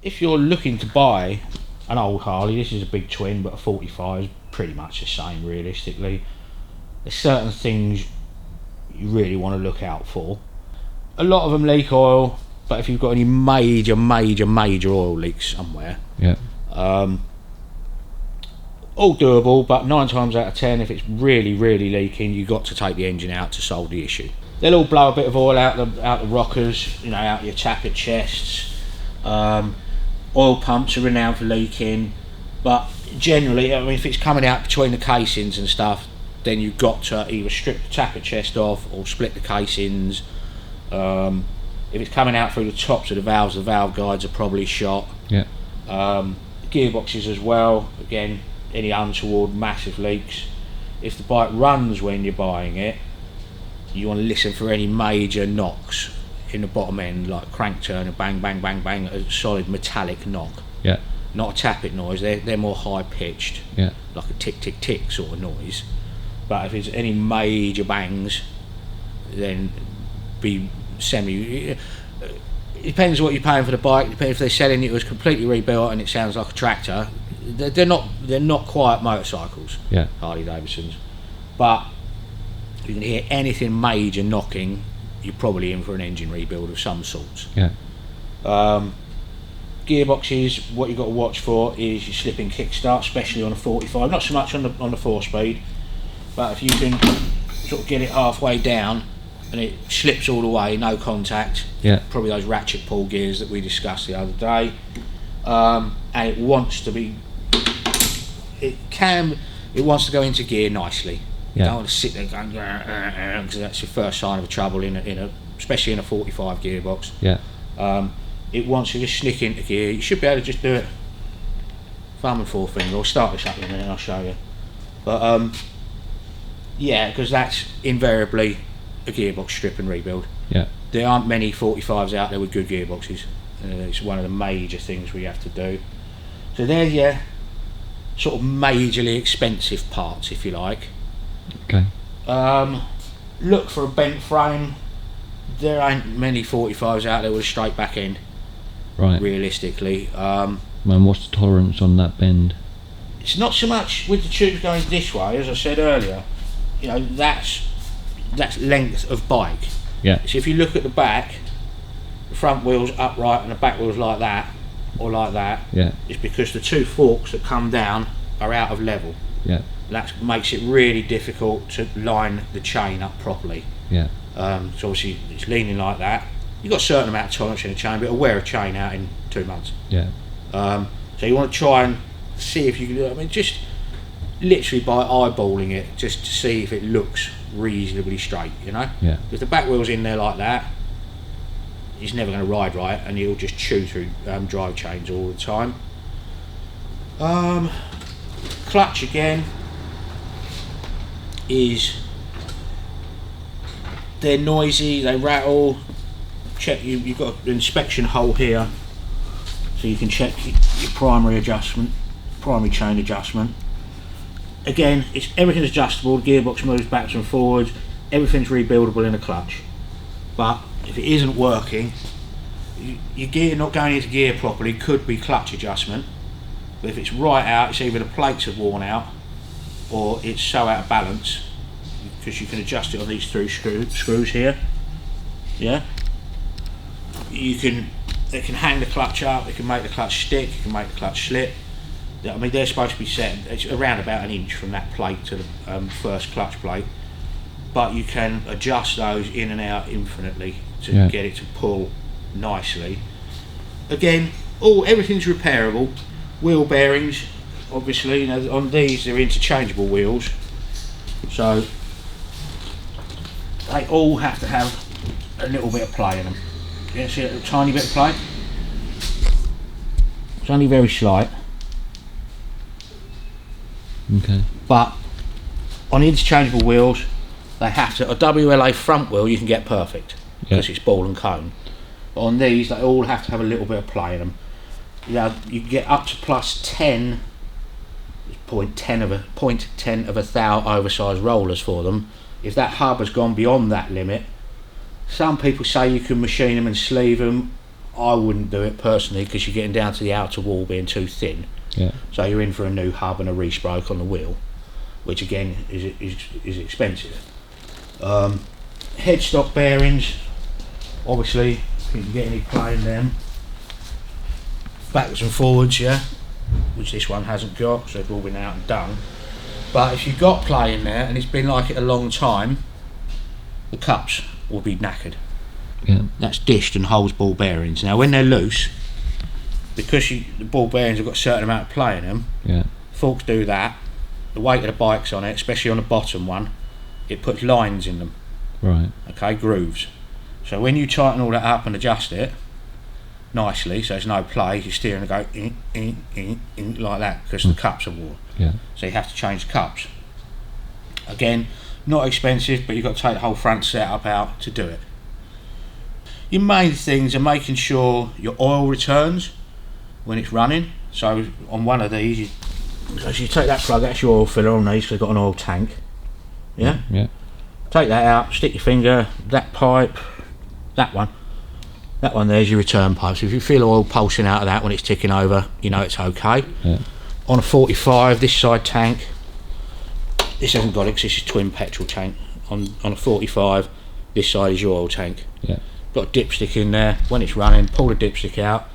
if you're looking to buy an old Harley, this is a big twin, but a 45 is pretty much the same realistically. There's certain things you really want to look out for. A lot of them leak oil, but if you've got any major oil leaks somewhere, all doable, but 9 times out of 10, if it's really leaking, you've got to take the engine out to solve the issue. They'll all blow a bit of oil out the rockers, you know, out your tappet chests. Oil pumps are renowned for leaking, but generally, I mean, if it's coming out between the casings and stuff, then you've got to either strip the tappet chest off or split the casings. If it's coming out through the tops of the valve guides are probably shot. Gearboxes as well, again, any untoward massive leaks. If the bike runs when you're buying it, you want to listen for any major knocks in the bottom end, like crank turn and bang, a solid metallic knock. Not a tappet noise, they're more high pitched, like a tick sort of noise. But if it's any major bangs, then be it depends what you're paying for the bike. Depends if they're selling it was completely rebuilt and it sounds like a tractor. They're not quite motorcycles, Harley Davidsons, but if you can hear anything major knocking, you're probably in for an engine rebuild of some sorts. Gearboxes, what you've got to watch for is your slipping kickstart, especially on a 45. Not so much on the 4-speed, but if you can sort of get it halfway down and it slips all the way, no contact, probably those ratchet pull gears that we discussed the other day, and it wants to be, it wants to go into gear nicely. You don't want to sit there going, because that's your first sign of trouble especially in a 45 gearbox. It wants to just sneak into gear. You should be able to just do it thumb and forefinger. I'll start this up in a minute and I'll show you. But because that's invariably a gearbox strip and rebuild. There aren't many 45s out there with good gearboxes. It's one of the major things we have to do. So there's your sort of majorly expensive parts, if you like. Look for a bent frame. There ain't many 45s out there with a straight back end. Realistically. And what's the tolerance on that bend? It's not so much with the tubes going this way, as I said earlier. You know, that's length of bike. So if you look at the back, the front wheel's upright and the back wheel's like that, or like that. It's because the two forks that come down are out of level. That makes it really difficult to line the chain up properly. So obviously it's leaning like that. You've got a certain amount of tolerance in the chain, but it'll wear a chain out in 2 months. So you want to try and see if you can do it. I mean, just literally by eyeballing it, just to see if it looks reasonably straight, you know? If the back wheel's in there like that, it's never going to ride right, and you'll just chew through drive chains all the time. Clutch again they're noisy, they rattle. Check you've got an inspection hole here, so you can check your primary chain adjustment. Again, everything's adjustable. The gearbox moves backwards and forwards. Everything's rebuildable in a clutch. But if it isn't working, your gear not going into gear properly could be clutch adjustment. But if it's right out, it's either the plates have worn out or it's so out of balance, because you can adjust it on these three screws here. It can hang the clutch up, it can make the clutch stick, it can make the clutch slip. I mean, they're supposed to be set, it's around about an inch from that plate to the first clutch plate, but you can adjust those in and out infinitely to get it to pull nicely. Again, everything's repairable. Wheel bearings, obviously, you know, on these they're interchangeable wheels, so they all have to have a little bit of play in them. You see a tiny bit of play? It's only very slight. But on interchangeable wheels, they have to. A WLA front wheel you can get perfect because it's ball and cone. But on these, they all have to have a little bit of play in them. You can get up to plus 10, 0.10 of a thou oversized rollers for them. If that hub has gone beyond that limit, some people say you can machine them and sleeve them. I wouldn't do it personally, because you're getting down to the outer wall being too thin. Yeah. So you're in for a new hub and a re-sproke on the wheel, which again is expensive. Headstock bearings, obviously, if you can get any play in them. Backwards and forwards, yeah, which this one hasn't got, so they've all been out and done. But if you've got play in there and it's been like it a long time, the cups will be knackered. Yeah. That's dished and holes ball bearings. Now when they're loose, because the ball bearings have got a certain amount of play in them, Yeah. forks do that. The weight of the bike's on it, especially on the bottom one, it puts lines in them. Right. Okay, grooves. So when you tighten all that up and adjust it nicely, so there's no play, you're steering and go like that, because the cups are worn. Yeah. So you have to change the cups. Again, not expensive, but you've got to take the whole front setup out to do it. Your main things are making sure your oil returns when it's running. So on one of these, you take that plug, that's your oil filler on these, because they've got an oil tank. Yeah? Yeah. Take that out, stick your finger, that pipe, that one there's your return pipe. So if you feel oil pulsing out of that when it's ticking over, you know it's okay. Yeah. On a 45, this side tank, this hasn't got it because this is twin petrol tank. On a 45, this side is your oil tank. Yeah. Got a dipstick in there. When it's running, pull the dipstick out.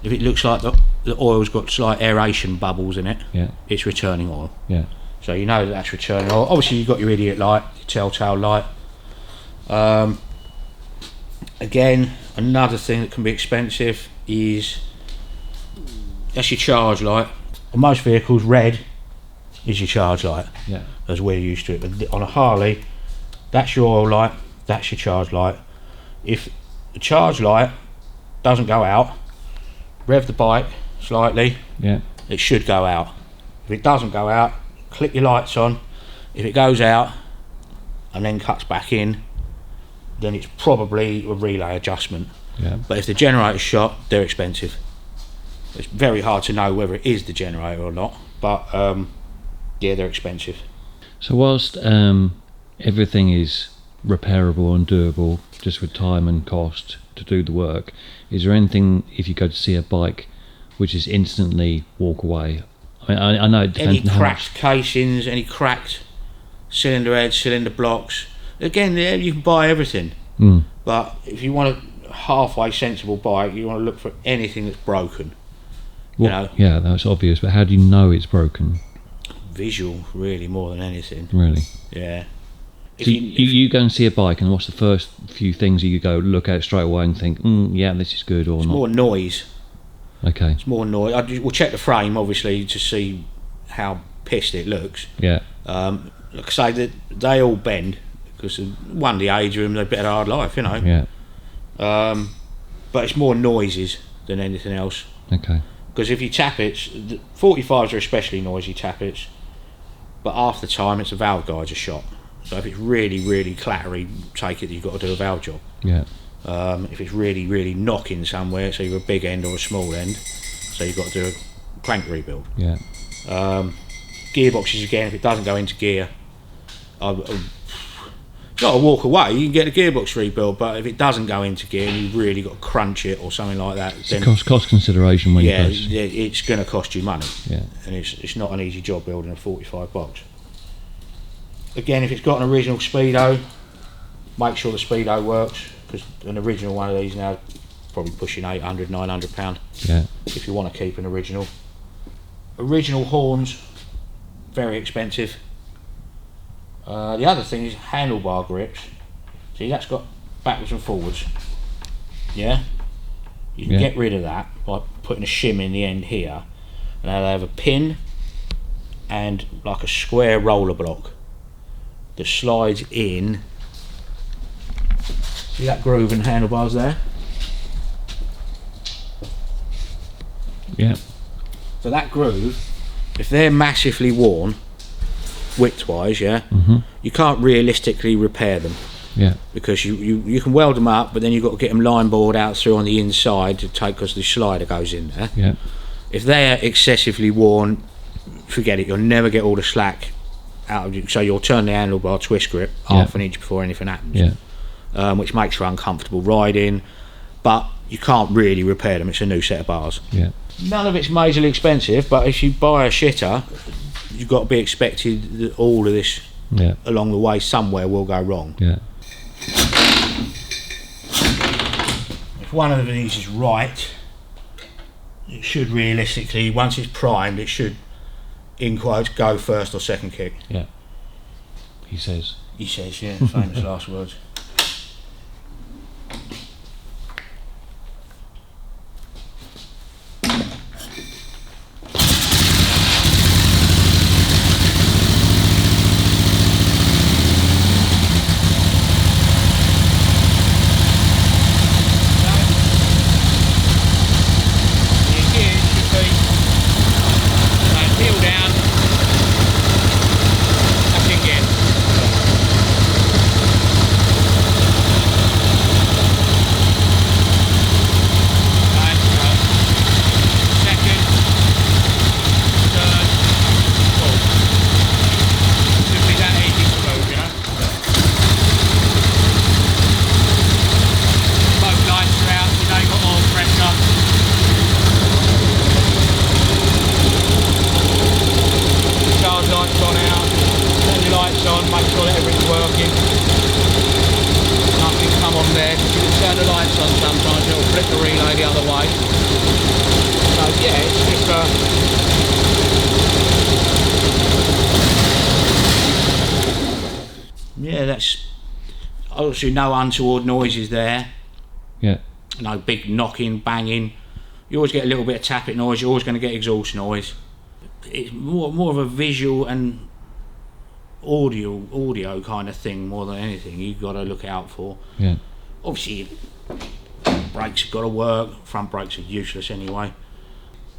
If it looks like the oil's got slight aeration bubbles in it, Yeah. it's returning oil. Yeah. So you know that's returning oil. Obviously you've got your idiot light, your telltale light. Again, another thing that can be expensive is that's your charge light. On most vehicles, red is your charge light, Yeah. as we're used to it. But on a Harley, that's your oil light, that's your charge light. If the charge light doesn't go out, rev the bike slightly, Yeah. it should go out. If it doesn't go out, click your lights on. If it goes out and then cuts back in, then it's probably a relay adjustment. Yeah. But if the generator's shot, they're expensive. It's very hard to know whether it is the generator or not, but yeah, they're expensive. So whilst everything is repairable and doable, just with time and cost to do the work, is there anything, if you go to see a bike, which is instantly walk away? I mean, I know it depends Any on how cracked much. casings, any cracked cylinder heads, cylinder blocks. Again, yeah, you can buy everything. Mm. But if you want a halfway sensible bike, you want to look for anything that's broken. You know, Yeah, that's obvious, but how do you know it's broken? visual, really, more than anything. Really? Yeah. If So you go and see a bike, and what's the first few things you go look at straight away and think, yeah, this is good or it's not? more noise. Okay. It's more noise. We'll check the frame, obviously, to see how pissed it looks. Yeah. Like I say, they all bend, because one, the age of them, they've better hard life, you know. Yeah. But it's more noises than anything else. Okay. Because if you tap it, 45s are especially noisy tappets, but half the time it's a valve guide just shot. So if it's really, really clattery, take it that you've got to do a valve job. Yeah. If it's really, really knocking somewhere, so you're a big end or a small end, so you've got to do a crank rebuild. Yeah. Gearboxes, again, if it doesn't go into gear, not a walk away, you can get a gearbox rebuild, but if it doesn't go into gear and you've really got to crunch it or something like that, It's then a cost consideration when yeah, you go. it's going to cost you money. Yeah. And it's not an easy job building a 45 box. Again, if it's got an original speedo, make sure the speedo works, because an original one of these now is probably pushing £800–900 Yeah. if you want to keep an original. Original horns, very expensive. The other thing is handlebar grips. See, that's got backwards and forwards. Yeah? You can Yeah. get rid of that by putting a shim in the end here. And now they have a pin and like a square roller block that slides in. See that groove and handlebars there? Yeah. So that groove, if they're massively worn, width-wise, yeah, you can't realistically repair them, Yeah. because you can weld them up, but then you've got to get them line bored out through on the inside to take, because the slider goes in there. Yeah. If they're excessively worn, forget it, you'll never get all the slack out of you, so you'll turn the handlebar twist grip half an inch before anything happens. Yeah. Which makes for uncomfortable riding. But you can't really repair them. It's a new set of bars. Yeah. None of it's majorly expensive, but if you buy a shitter, you've got to be expected that all of this along the way somewhere will go wrong. Yeah. If one of these is right, it should realistically, once it's primed, it should, in quotes, go first or second kick. Yeah. He says. He says, yeah, famous last words. Obviously no untoward noises there. Yeah. No big knocking, banging. You always get a little bit of tapping noise. You're always going to get exhaust noise. It's more of a visual and audio kind of thing more than anything you've got to look out for. Yeah. Obviously brakes have got to work. Front brakes are useless anyway.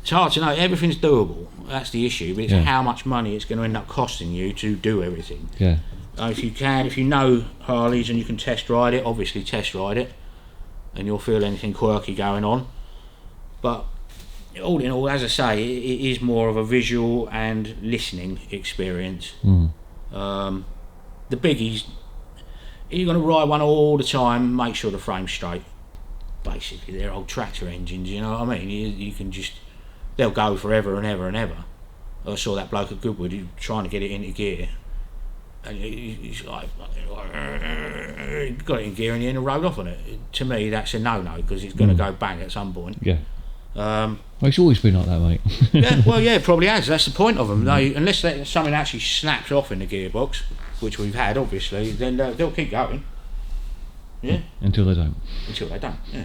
It's hard to know. Everything's doable. That's the issue. But it's how much money it's going to end up costing you to do everything. Yeah. If you know Harleys and you can test ride it, obviously test ride it, and you'll feel anything quirky going on. But all in all, as I say, it is more of a visual and listening experience. The biggies, you're going to ride one all the time, make sure the frame's straight. Basically, they're old tractor engines, you know what I mean? You can just, they'll go forever and ever and ever. I saw that bloke at Goodwood, he was trying to get it into gear. And he's like, got it in gear and he rode off on it. To me, that's a no-no because it's going to go bang at some point. Yeah. Well, it's always been like that, mate. yeah, it probably has. That's the point of them. Unless something actually snaps off in the gearbox, which we've had, obviously, then they'll keep going. Yeah. Until they don't. Until they don't. Yeah.